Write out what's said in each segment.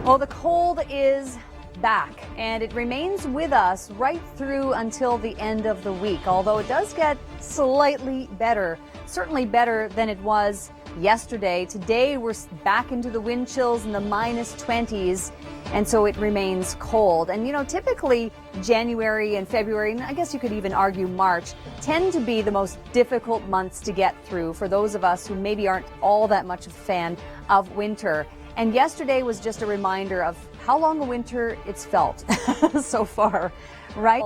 Well, the cold is back, and it remains with us right through until the end of the week, although it does get slightly better, certainly better than it was yesterday. Today, we're back into the wind chills in the minus 20s, and so it remains cold. And, you know, typically January and February, and I guess you could even argue March, tend to be the most difficult months to get through for those of us who maybe aren't all that much of a fan of winter. And yesterday was just a reminder of how long a winter it's felt so far, right?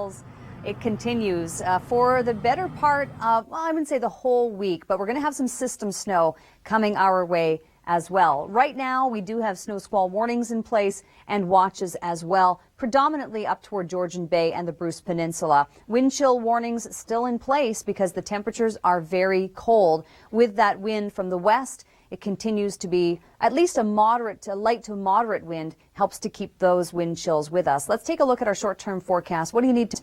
It continues for the better part of, well, I wouldn't say the whole week, but we're going to have some system snow coming our way as well. Right now, we do have snow squall warnings in place and watches as well, predominantly up toward Georgian Bay and the Bruce Peninsula. Wind chill warnings still in place because the temperatures are very cold. With that wind from the west, it continues to be at least a moderate to light to moderate wind, helps to keep those wind chills with us. Let's take a look at our short-term forecast. What do you need to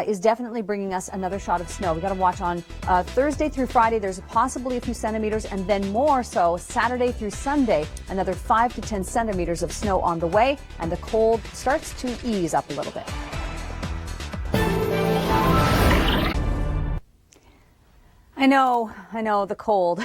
is definitely bringing us another shot of snow. We've got to watch on Thursday through Friday. There's possibly a few centimeters, and then more so Saturday through Sunday, another 5 to 10 centimeters of snow on the way, and the cold starts to ease up a little bit. I know, the cold.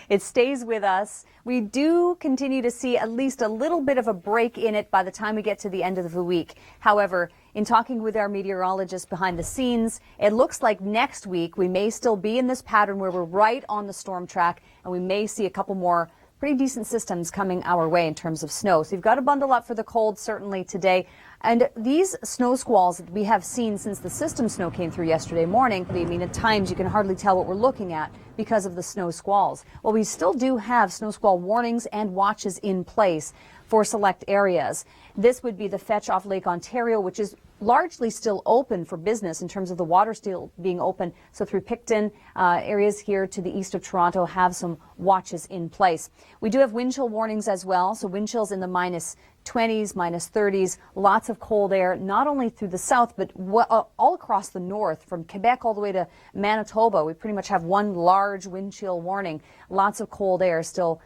It stays with us. We do continue to see at least a little bit of a break in it by the time we get to the end of the week. However, in talking with our meteorologist behind the scenes, it looks like next week we may still be in this pattern where we're right on the storm track, and we may see a couple more pretty decent systems coming our way in terms of snow. So you've got to bundle up for the cold certainly today. And these snow squalls that we have seen since the system snow came through yesterday morning, I mean, at times you can hardly tell what we're looking at because of the snow squalls. Well, we still do have snow squall warnings and watches in place for select areas. This would be the fetch off Lake Ontario, which is largely still open for business in terms of the water still being open. So through Picton, areas here to the east of Toronto have some watches in place. We do have wind chill warnings as well. So wind chills in the minus 20s, minus 30s, lots of cold air, not only through the south, but all across the north, from Quebec all the way to Manitoba. We pretty much have one large wind chill warning. Lots of cold air still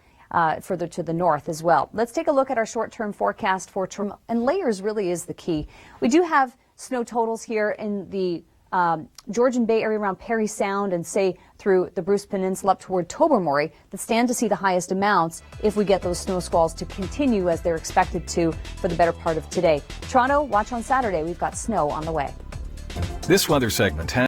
further to the north as well. Let's take a look at our short-term forecast for Toronto, and layers really is the key. We do have snow totals here in the Georgian Bay area around Parry Sound and say through the Bruce Peninsula up toward Tobermory that stand to see the highest amounts if we get those snow squalls to continue as they're expected to for the better part of today. Toronto, watch on Saturday. We've got snow on the way. This weather segment has